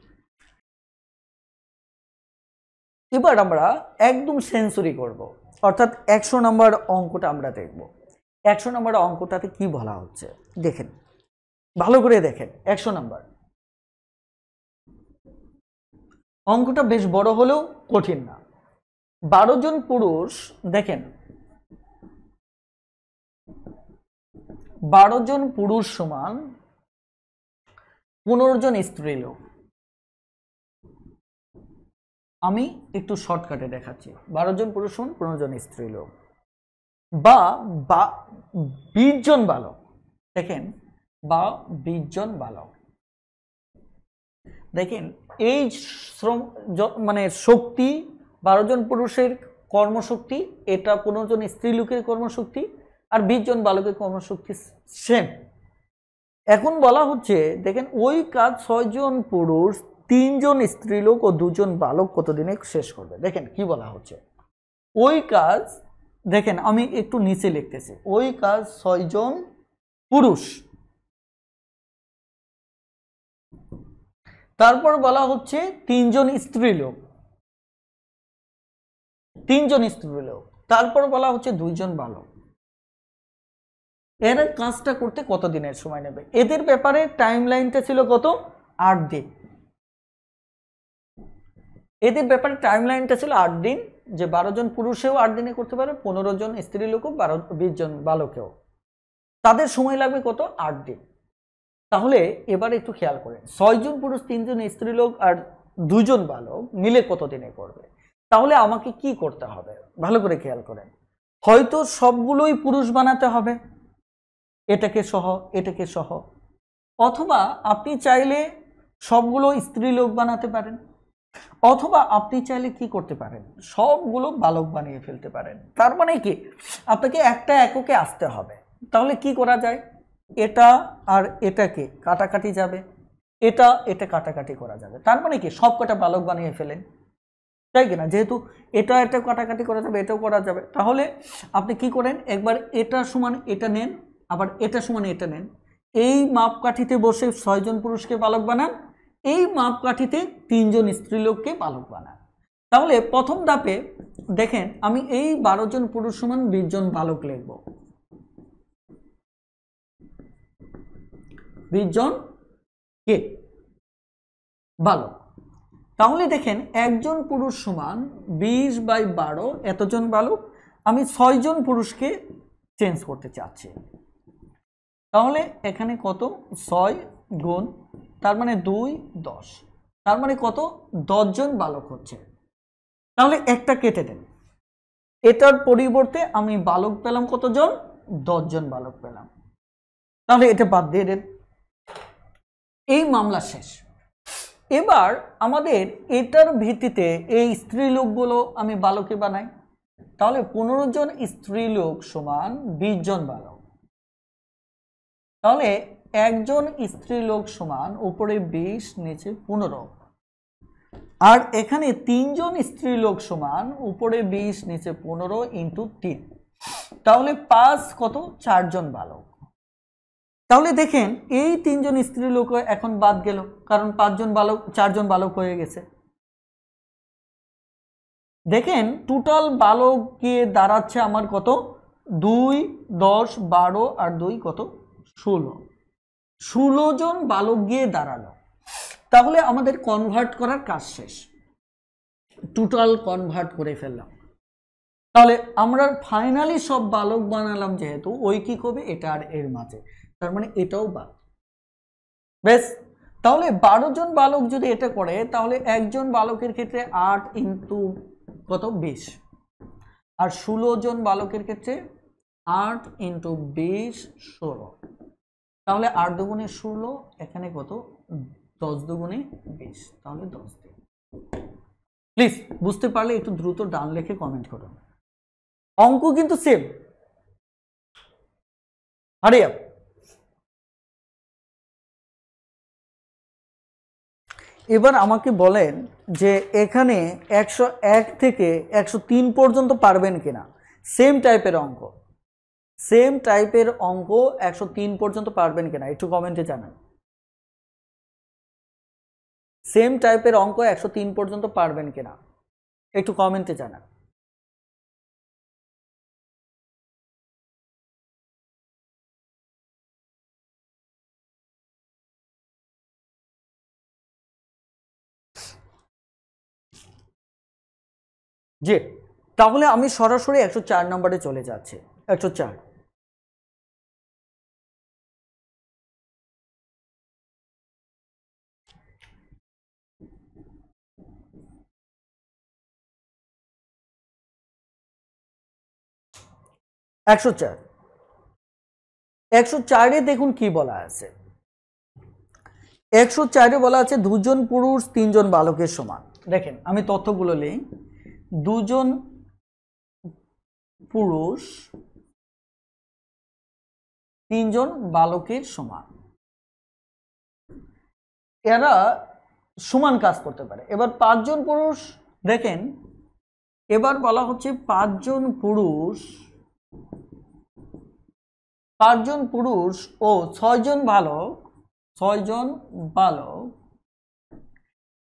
এবার আমরা একদম সেন্সরি করব, অর্থাৎ 100 নম্বর অঙ্কটা আমরা দেখব। 100 নম্বর অঙ্কটাতে কি বলা হচ্ছে দেখেন, ভালো করে দেখেন। 100 নম্বর অঙ্কটা বেশ বড় হলেও কঠিন না। 12 জন পুরুষ, দেখেন 12 জন পুরুষ সমান 15 জন স্ত্রীলোক। আমি একটু শর্টকাটে দেখাচ্ছি। 12 জন পুরুষ সমান 15 জন স্ত্রীলোক, বা 20 জন বালক। দেখেন, বা 20 জন বালক। দেখেন এই শ্রম মানে শক্তি 12 জন পুরুষের কর্মশক্তি, এটা 15 জন স্ত্রীলোকের কর্মশক্তি, আর 20 জন বালকের কর্মশক্তি সেম। এখন বলা হচ্ছে দেখেন ওই কাজ 6 জন পুরুষ, 3 জন স্ত্রীলোক ও 2 জন বালক কতদিনে শেষ করবে। দেখেন কি বলা হচ্ছে, ওই কাজ, দেখেন আমি একটু নিচে লিখতেছি, ওই কাজ 6 জন পুরুষ, তারপর বলা হচ্ছে 3 জন স্ত্রীলোক, 3 জন স্ত্রীলোক, তারপর বলা হচ্ছে 2 জন বালক। এর কাজটা করতে কত দিনের সময় নেবে? এদের ব্যাপারে টাইম লাইনটা ছিল কত? 8 দিন। এদের ব্যাপারে টাইম লাইনটা ছিল 8 দিন, যে 12 জন পুরুষেও 8 দিনে করতে পারে, 15 জন স্ত্রীলোকও, 20 জন বালকেও। তাদের সময় লাগবে কত? 8 দিন। তাহলে এবার একটু খেয়াল করেন, 6 জন পুরুষ, 3 জন স্ত্রীলোক আর 2 জন বালক মিলে কত দিনে করবে? তাহলে আমাকে কি করতে হবে ভালো করে খেয়াল করেন। হয়তো সবগুলোই পুরুষ বানাতে হবে, এটাকে সহ এটাকে সহ, অথবা আপনি চাইলে সবগুলো স্ত্রীলোক বানাতে পারেন, অথবা আপনি চাইলে কি করতে পারেন? সবগুলো বালক বানিয়ে ফেলতে পারেন। তার মানে কি আপনাকে একটা এককে আসতে হবে। তাহলে কি করা যায়? এটা আর এটাকে কাটাকাটি যাবে, এটা এটা কাটাকাটি করা যাবে। তার মানে কি সব কটা বালক বানিয়ে ফেলেন, তাই কিনা? যেহেতু এটা এটা কাটাকাটি করা যাবে, এটাও করা যাবে। তাহলে আপনি কি করেন, একবার এটা সমান এটা নেন, আবার এটা সমান এটা নেন, এই মাপকাঠিতে বসে 6 জন পুরুষকে বালক বানান, এই মাপকাঠিতে 3 জন স্ত্রীলোককে বালক বানান। তাহলে প্রথম ধাপে দেখেন আমি এই 12 জন পুরুষ সমান 20 জন বালক লিখব, 20 জন কে বালক। তাহলে দেখেন একজন পুরুষ সমান 20/12 এতজন বালক, আমি 6 জন পুরুষকে চেঞ্জ করতে চাচ্ছি। তাহলে এখানে কত 6 গুণ, তার মানে 2 10, তার মানে কত 10 জন বালক হচ্ছে। তাহলে একটা কেটে দেন, এটার পরিবর্তে আমি বালক পেলাম কতজন 10 জন বালক পেলাম। তাহলে এটা বাদ দিয়ে দেন, এই মামলা শেষ। এবার আমাদের এটার ভিত্তিতে এই স্ত্রীলোকগুলো আমি বালকে বানাই। তাহলে 15 জন স্ত্রীলোক সমান 20 জন বালক। তাহলে একজন স্ত্রীলোক সমান উপরে 20 নিচে 15, আর এখানে 3 জন স্ত্রীলোক সমান উপরে 20 নিচে 15 ইন্টু 3, তাহলে 5 কত 4 জন বালক। তাহলে দেখেন এই 3 জন স্ত্রীলোক এখন বাদ গেল, কারণ 5 জন বালক 4 জন বালক হয়ে গেছে। দেখেন টোটাল বালক গিয়ে দাঁড়াচ্ছে আমার কত 2 10 12 আর 2 কত 16 জন বালক গিয়ে দাঁড়ালো। তাহলে আমাদের কনভার্ট করার কাজ শেষ, টোটাল কনভার্ট করে ফেললাম। তাহলে আমরা ফাইনালি সব বালক বানালাম, যেহেতু ঐকিক হবে এটা আর এর মাঝে, তার মানে এটাও বাদ। বেশ, তাহলে 12 জন বালক যদি এটা করে, তাহলে একজন বালকের ক্ষেত্রে 8 ইন্টু কত 20, আর 16 জন বালকের ক্ষেত্রে 8 ইন্টু 20 16, তাহলে 8 দুগুণে 16, এখানে কত 10 দুগুণে 20, তাহলে 10 দিন। প্লিজ বুঝতে পারলে একটু দ্রুত ডান লিখে কমেন্ট করুন। অঙ্ক কিন্তু সেম, হারি আপ। এবার আমাকে বলেন যে এখানে 101 থেকে 103 পর্যন্ত পারবেন কিনা। সেম টাইপের অঙ্ক, সেম টাইপের অঙ্ক 103 পর্যন্ত পারবেন কিনা একটু কমেন্টে জানান। সেম টাইপের অঙ্ক 103 পর্যন্ত পারবেন কিনা একটু কমেন্টে জানান। জি, তাহলে আমি সরাসরি 104 নম্বরে চলে যাচ্ছি। 104, একশো 104-এ দেখুন কি বলা আছে। 104-এ বলা আছে 2 জন পুরুষ 3 জন বালকের সমান। দেখেন আমি তথ্যগুলো নেই। 2 জন পুরুষ 3 জন বালকের সমান, এরা সমান কাজ করতে পারে। এবার 5 জন পুরুষ, দেখেন এবার বলা হচ্ছে 5 জন পুরুষ ও 6 জন বালক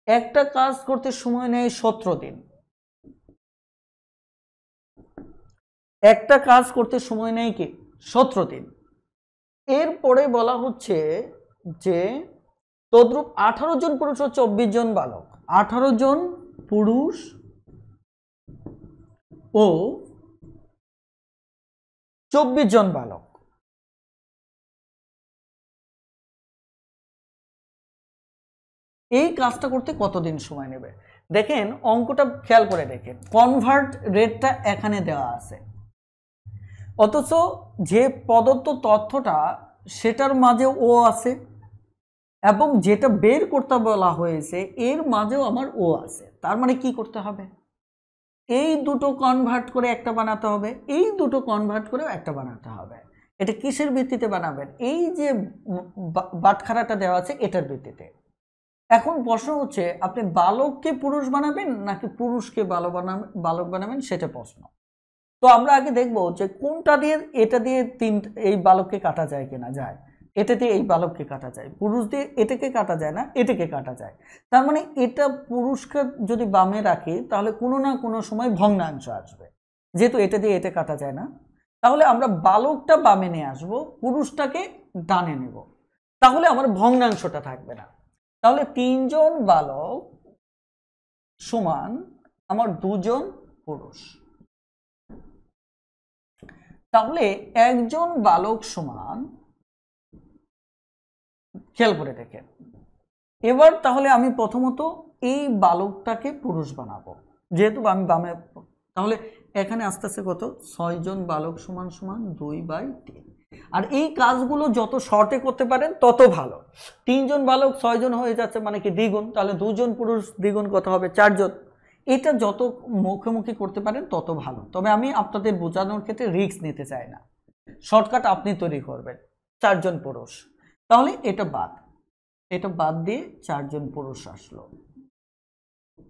একটা কাজ করতে সময় নেয় 17 দিন। একটা কাজ করতে সময় নেয় কি 17 দিন। এরপরে বলা হচ্ছে যে তদ্রূপ 18 জন পুরুষ ও 24 জন বালক, 18 জন পুরুষ ও 24 জন বালক এই কাজটা করতে কতদিন সময় নেবে। দেখেন অঙ্কটা খেয়াল করে দেখেন, কনভার্ট রেটটা এখানে দেওয়া আছে, অথচ যে প্রদত্ত তথ্যটা সেটার মাঝে ও আছে, এবং যেটা বের করতে বলা হয়েছে এর মাঝেও আমার ও আছে। তার মানে কি করতে হবে, এই দুটো কনভার্ট করে একটা বানাতে হবে, এই দুটো কনভার্ট করেও একটা বানাতে হবে। এটা কিসের ভিত্তিতে বানাবেন, এই যে বাটখারাটা দেওয়া আছে এটার ভিত্তিতে। এখন প্রশ্ন হচ্ছে আপনি বালককে পুরুষ বানাবেন নাকি পুরুষকে বালক বানাবেন, সেটা প্রশ্ন। তো আমরা আগে দেখব যে কোনটা দিয়ে, এটা দিয়ে এই বালককে কাটা যায় কিনা, যায়। এটা দিয়ে এই বালককে কাটা যায়, পুরুষ দিয়ে এটাকে কাটা যায় না, এটাকে কাটা যায়। তার মানে এটা পুরুষকে যদি বামে রাখি তাহলে কোনো না কোনো সময় ভগ্নাংশ আসবে, যেহেতু এটা দিয়ে এটা কাটা যায় না। তাহলে আমরা বালকটা বামে নিয়ে আসবো, পুরুষটাকে ডানে নেব, তাহলে আমার ভগ্নাংশটা থাকবে না। তাহলে 3 জন বালক সমান আমার দুজন পুরুষ। তাহলে একজন বালক সমান, খেয়াল করে দেখেন, এবার তাহলে আমি প্রথমত এই বালকটাকে পুরুষ বানাবো, যেহেতু আমি বামে, তাহলে এখানে আস্তে আস্তে কত 6 জন বালক সমান সমান 2/3। আর এই কাজগুলো যত শর্টে করতে পারেন তত ভালো। 3 জন বালক 6 জন হয়ে যাচ্ছে, মানে কি দ্বিগুণ, তাহলে 2 জন পুরুষ দ্বিগুণ কত হবে 4 জন। এটা যত মুখোমুখি করতে পারেন তত ভালো, তবে আমি আপনাদের বোঝানোর ক্ষেত্রে রিস্ক নিতে চাই না, শর্টকাট আপনি তৈরি করবেন। 4 জন পুরুষ, তাহলে এটা বাদ দিয়ে 4 জন পুরুষ আসলো,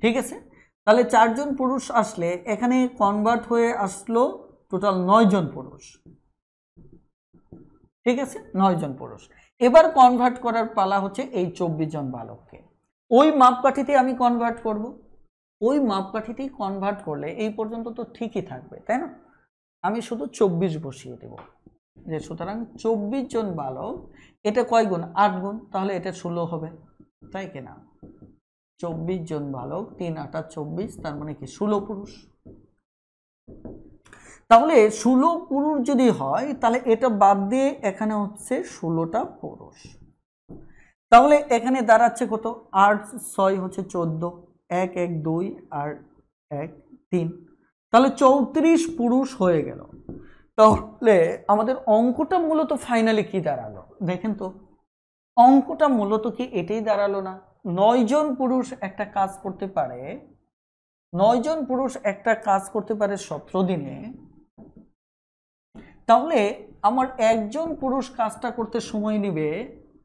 ঠিক আছে। তাহলে 4 জন পুরুষ আসলে এখানে কনভার্ট হয়ে আসলো টোটাল 9 জন পুরুষ, ঠিক আছে, 9 জন পুরুষ। এবার কনভার্ট করার পালা হচ্ছে এই 24 জন বালককে। ওই মাপকাঠিতে আমি কনভার্ট করব, ওই মাপকাঠিতেই কনভার্ট করলে এই পর্যন্ত তো ঠিকই থাকবে, তাই না? আমি শুধু 24 বসিয়ে দেব, যে সুতরাং 24 জন বালক, এটা কয় গুণ? 8 গুণ, তাহলে এটা 16 হবে, তাই কিনা? 24 জন বালক, 3 8 24, তার মানে কি 16 পুরুষ। তাহলে 16 পুরুষ যদি হয়, তাহলে এটা বাদ দিয়ে এখানে হচ্ছে 16টা পুরুষ। তাহলে এখানে দাঁড়াচ্ছে কত? 8 6 হচ্ছে 14, 1 1 2 আর 1 3, তাহলে 34 পুরুষ হয়ে গেল। তাহলে আমাদের অঙ্কটা মূলত ফাইনালি কি দাঁড়ালো দেখেন তো, অঙ্কটা মূলত কি এটাই দাঁড়ালো না? 9 জন পুরুষ একটা কাজ করতে পারে, 9 জন পুরুষ একটা কাজ করতে পারে 17 দিনে। তাহলে আমার একজন পুরুষ কাজটা করতে সময় নেবে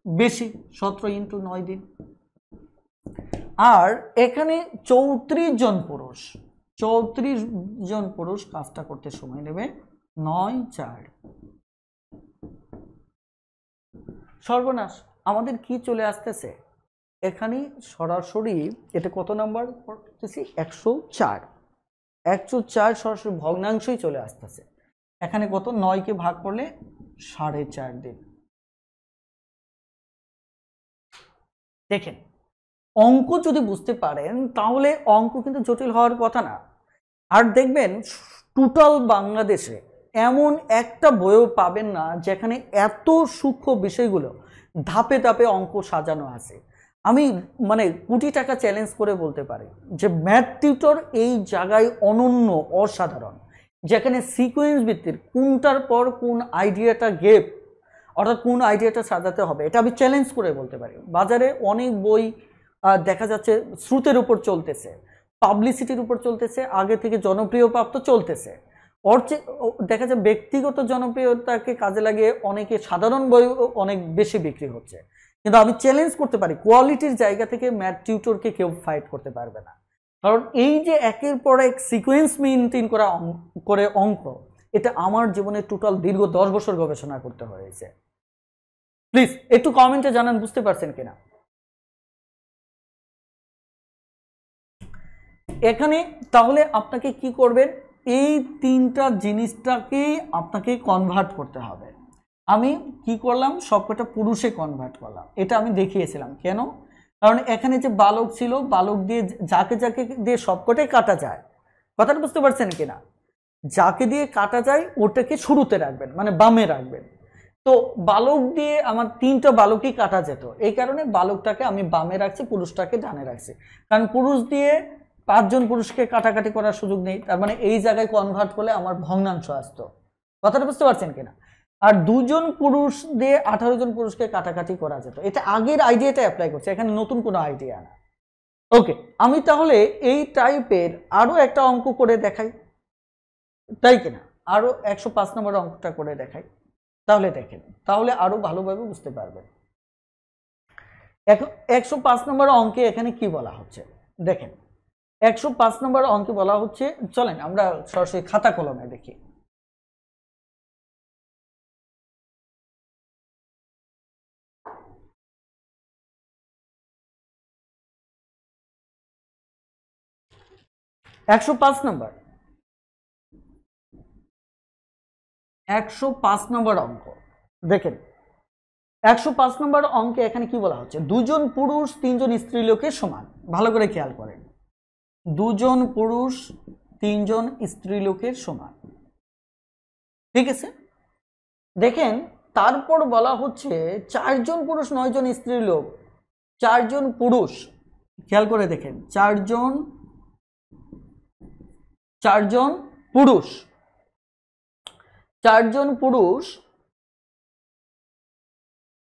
বেশি, 17 × 9 দিন। আর এখানে 34 জন পুরুষ, 34 জন পুরুষ কাজটা করতে সময় নেবে 9 4। সর্বনাশ, আমাদের কি চলে আসতেছে এখানে সরাসরি, এটা কত নাম্বার করতেছি? 104। 104 সরাসরি ভগ্নাংশই চলে আসতেছে। এখানে কত? 9 কে ভাগ করলে 4.5 দিন। দেখেন, অঙ্ক যদি বুঝতে পারেন তাহলে অঙ্ক কিন্তু জটিল হওয়ার কথা না। আর দেখবেন টোটাল বাংলাদেশে এমন একটা বইও পাবেন না যেখানে এত সূক্ষ্ম বিষয়গুলো ধাপে ধাপে অঙ্ক সাজানো আছে। আমি মানে কোটি টাকা চ্যালেঞ্জ করে বলতে পারি যে ম্যাথ টিউটর এই জায়গায় অনন্য, অসাধারণ, যেখানে সিকোয়েন্স ভিত্তির কোনটার পর কোন আইডিয়াটা গেপ, অর্থাৎ কোন আইডিয়াটা সাজাতে হবে, এটা আমি চ্যালেঞ্জ করে বলতে পারি। বাজারে অনেক বই দেখা যাচ্ছে স্রোতের উপর চলতেছে, পাবলিসিটির উপর চলতেছে, আগে থেকে জনপ্রিয় প্রাপ্ত চলতেছে, দেখা যায় ব্যক্তিগত জনপ্রিয়তাকে কাজে লাগিয়ে অনেকে সাধারণ বই অনেক বেশি বিক্রি হচ্ছে। কিন্তু আমি চ্যালেঞ্জ করতে পারি কোয়ালিটির জায়গা থেকে ম্যাথ টিউটরকে কেউ ফাইট করতে পারবে না, কারণ এই যে একের পর এক সিকোয়েন্স মেনটেন করে অঙ্ক, এটা আমার জীবনে টোটাল দীর্ঘ 10 বছর গবেষণা করতে হয়েছে। প্লিজ একটু কমেন্টে জানান বুঝতে পারছেন কিনা। এখানে তাহলে আপনাকে কি করবেন? এই তিনটা জিনিসটাকেই আপনাকে কনভার্ট করতে হবে। আমি কি করলাম? সবকটা পুরুষে কনভার্ট করলাম, এটা আমি দেখিয়েছিলাম। কেন? কারণ এখানে যে বালক ছিল, বালক দিয়ে যাকে যাকে দিয়ে সবকটাই কাটা যায়, কথাটা বুঝতে পারছেন কিনা? যাকে দিয়ে কাটা যায় ওটাকে শুরুতে রাখবেন, মানে বামে রাখবেন। তো বালক দিয়ে আমার 3টা বালকই কাটা যেত, এই কারণে বালকটাকে আমি বামে রাখছি, পুরুষটাকে ডানে রাখছি। কারণ পুরুষ দিয়ে 5 জন পুরুষকে কাটাকাটি করার সুযোগ নেই, তার মানে এই জায়গায় কনভার্ট করলে আমার ভগ্নাংশ আসতো। কথাটা বুঝতে পারছেন কিনা? আর 2 জন পুরুষ দিয়ে 18 জন পুরুষকে কাটাকাটি করা যেত। এটা আগের আইডিয়াটা অ্যাপ্লাই করছে, এখানে নতুন কোনো আইডিয়া না। ওকে, আমি তাহলে এই টাইপের আরো একটা অঙ্ক করে দেখাই, তাই কিনা? আরো 105 নম্বর অঙ্কটা করে দেখাই, তাহলে দেখেন, তাহলে আরো ভালোভাবে বুঝতে পারবেন। 105 নম্বর অঙ্কে এখানে কি বলা হচ্ছে দেখেন। 105 নম্বর অঙ্কে বলা হচ্ছে, চলেন আমরা সরাসরি খাতা কলমে দেখি। একশো পাঁচ নম্বর অঙ্ক দেখেন। 105 নম্বর অঙ্কে এখানে কি বলা হচ্ছে? 2 জন পুরুষ 3 জন স্ত্রীলোকের সমান। ভালো করে খেয়াল করেন, দুজন পুরুষ 3 জন স্ত্রীলোকের সমান। ঠিক আছে, দেখেন তারপর বলা হচ্ছে 4 জন পুরুষ 9 জন স্ত্রীলোক। 4 জন পুরুষ, খেয়াল করে দেখেন 4 জন পুরুষ, 4 জন পুরুষ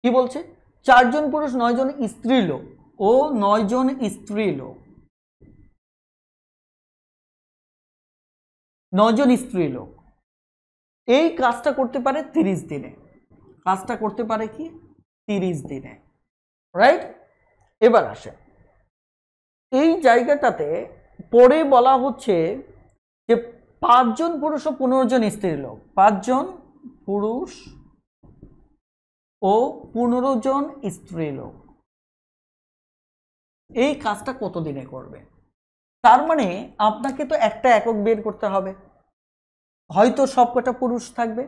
কি বলছে, 4 জন পুরুষ 9 জন স্ত্রীলোক ও 9 জন স্ত্রীলোক, 9 জন স্ত্রীলোক এই কাজটা করতে পারে 30 দিনে। কাজটা করতে পারে কি 30 দিনে, রাইট। এবার আসে এই জায়গাটাতে পরে বলা হচ্ছে যে 5 জন পুরুষ ও 15 জন স্ত্রীলোক, 5 জন পুরুষ ও 15 জন স্ত্রীলোক এই কাজটা কত দিনে করবে। তার মানে আপনাকে তো একটা একক বের করতে হবে, হয়তো সবকটা পুরুষ থাকবে,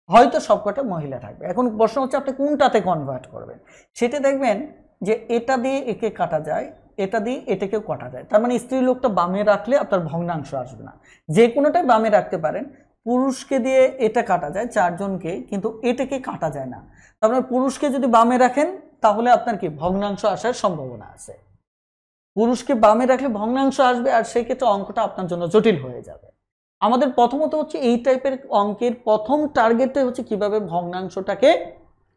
হয়তো সবকটা মহিলা থাকবে। এখন প্রশ্ন হচ্ছে আপনি কোনটাতে কনভার্ট করবেন। সেটা দেখবেন যে এটা দিয়ে একে কাটা যায়, এটা দিয়ে এটাকেও কাটা যায়। তার মানে স্ত্রীলোকটা বামে রাখলে আপনার ভগ্নাংশ আসবে না, যে কোনোটাই বামে রাখতে পারেন। পুরুষকে দিয়ে এটা কাটা যায় 4 জনকে, কিন্তু এটাকে কাটা যায় না। তার মানে পুরুষকে যদি বামে রাখেন তাহলে আপনার কি ভগ্নাংশ আসার সম্ভাবনা আছে। পুরুষকে বামে রাখলে ভগ্নাংশ আসবে, আর সেই ক্ষেত্রে অঙ্কটা আপনার জন্য জটিল হয়ে যাবে। আমাদের প্রথমত হচ্ছে এই টাইপের অঙ্কের প্রথম টার্গেটটাই হচ্ছে কিভাবে ভগ্নাংশটাকে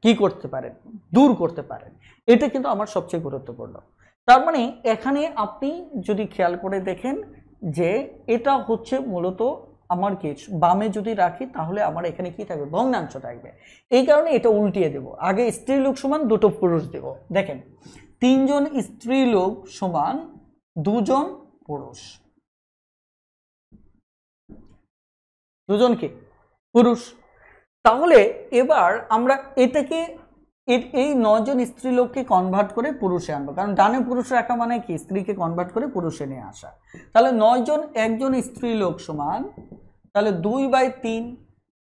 কি করতে পারেন, দূর করতে পারেন। এটা কিন্তু আমার সবচেয়ে গুরুত্বপূর্ণ। তার মানে এখানে আপনি যদি খেয়াল করে দেখেন যে এটা হচ্ছে মূলত আমার কি বামে যদি রাখি তাহলে আমার এখানে কি থাকবে, ভগ্নাংশ থাকবে। এই কারণে এটা উল্টিয়ে দেব, আগে স্ত্রীলোক সমান 2টো পুরুষ দেব। দেখেন 3 জন স্ত্রীলোক সমান 2 জন পুরুষ, 2 জন কি পুরুষ। তাহলে এবার আমরা এটাকে এই 9 জন স্ত্রীলোককে কনভার্ট করে পুরুষে আনবো, কারণ ডানে পুরুষ রাখা মানে কি স্ত্রীকে কনভার্ট করে পুরুষে নিয়ে আসা। তাহলে 9 জন একজন স্ত্রীলোক সমান, তাহলে 2/3,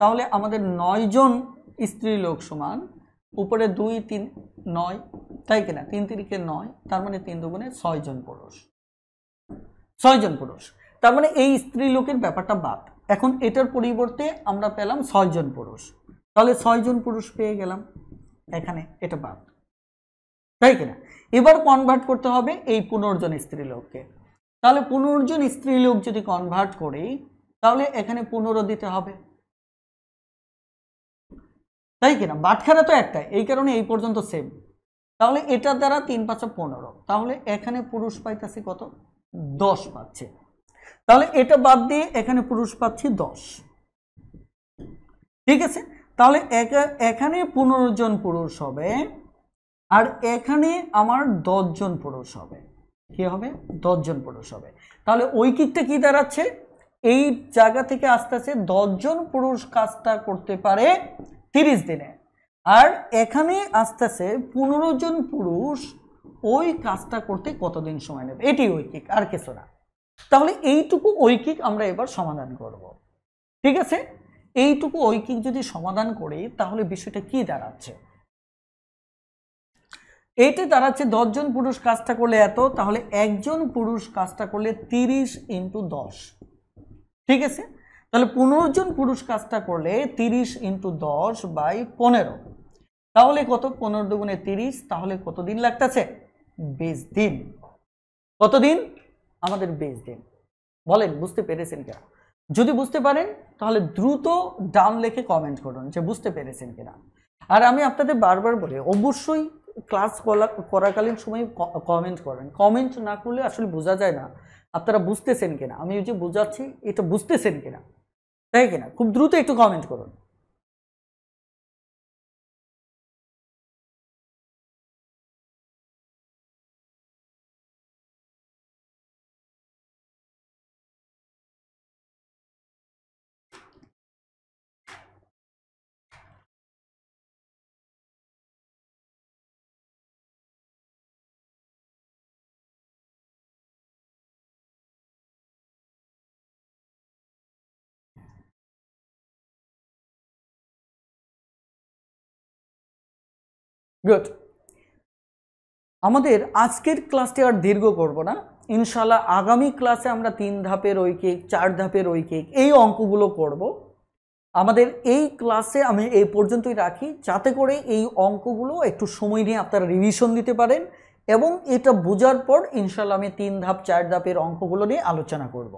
তাহলে আমাদের 9 জন স্ত্রীলোক সমান উপরে 2 3 9, তাই কিনা, 3 3 9, তার মানে 3 দুগুণে 6 জন পুরুষ, 6 জন পুরুষ। তার মানে এই স্ত্রীলোকের ব্যাপারটা বাদ। এখন এটার পরিবর্তে আমরা পেলাম 6 জন পুরুষ, তাহলে 6 জন পুরুষ পেয়ে গেলাম, এখানে এটা বাদ, তাই কিনা। এবার কনভার্ট করতে হবে এই 15 জন স্ত্রীলোককে। তাহলে 15 জন স্ত্রীলোক যদি কনভার্ট করি তাহলে এখানে 15 দিতে হবে, তাই কিনা। বাটখারা তো একটাই, এই কারণে এই পর্যন্ত সেম। তাহলে এটার দ্বারা 3 5 15, তাহলে এখানে পুরুষ পাইতেছি কত, 10 পাচ্ছে। তাহলে এটা বাদ দিয়ে এখানে পুরুষ পাচ্ছি 10, ঠিক আছে। তাহলে এখানে 15 জন পুরুষ হবে, আর এখানে আমার 10 জন পুরুষ হবে। কি হবে, 10 জন পুরুষ হবে। তাহলে ঐকিকটা কি দাঁড়াচ্ছে, এই জায়গা থেকে আস্তে আস্তে 10 জন পুরুষ কাজটা করতে পারে 30 দিনে, আর এখানে আস্তে আস্তে 15 জন পুরুষ ওই কাজটা করতে কতদিন সময় নেবে, এটি ঐকিক, আর কিছু না। তাহলে এইটুকু ঐকিক আমরা এবার সমাধান করব, ঠিক আছে। এইটুকু ঐকিক যদি সমাধান করি তাহলে বিষয়টা কি দাঁড়াচ্ছে, এইটা দাঁড়াচ্ছে 10 জন পুরুষ কাজটা করলে এত, তাহলে একজন পুরুষ কাজটা করলে 30 × 10, ঠিক আছে। তাহলে 15 জন পুরুষ কাজটা করলে 30 × 10/15, তাহলে কত, 15 দুগুণে 30, তাহলে কত দিন লাগতেছে, 20 দিন। কত দিন, আমাদের 20 দিন। বলেন বুঝতে পেরেছেন কিনা। যদি বুঝতে পারেন তাহলে দ্রুত ডান লিখে কমেন্ট করুন যে বুঝতে পেরেছেন কিনা। আর আমি আপনাদের বারবার বলি অবশ্যই ক্লাস করাকালীন সময় কমেন্ট করবেন, কমেন্ট না করলে আসলে বোঝা যায় না আপনারা বুঝতেছেন কিনা। আমি যে বোঝাচ্ছি এটা বুঝতেছেন কিনা, তাই কিনা। খুব দ্রুত একটু কমেন্ট করুন। গুড। আমাদের আজকের ক্লাসটি আর দীর্ঘ করব না, ইনশাল্লাহ আগামী ক্লাসে আমরা 3 ধাপের ঐকিক 4 ধাপের ঐকিক এই অঙ্কগুলো করব। আমাদের এই ক্লাসে আমি এই পর্যন্তই রাখি, যাতে করে এই অঙ্কগুলো একটু সময় নিয়ে আপনারা রিভিশন দিতে পারেন এবং এটা বোঝার পর ইনশাল্লাহ আমি 3 ধাপ 4 ধাপের অঙ্কগুলো নিয়ে আলোচনা করব।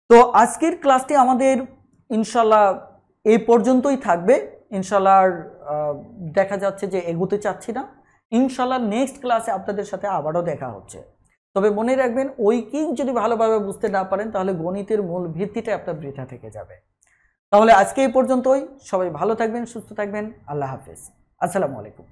তো আজকের ক্লাসটি আমাদের ইনশাল্লাহ এই পর্যন্তই থাকবে। ইনশাল্লাহ আর দেখা যাচ্ছে যে এগোতে চাচ্ছি না। ইনশাল্লাহ নেক্সট ক্লাসে আপনাদের সাথে আবারও দেখা হচ্ছে। তবে মনে রাখবেন, ঐকিক যদি ভালোভাবে বুঝতে না পারেন তাহলে গণিতের মূল ভিত্তিটা আপনার বৃথা থেকে যাবে। তাহলে আজকে এই পর্যন্তই। সবাই ভালো থাকবেন, সুস্থ থাকবেন। আল্লাহ হাফেজ। আসসালামু আলাইকুম।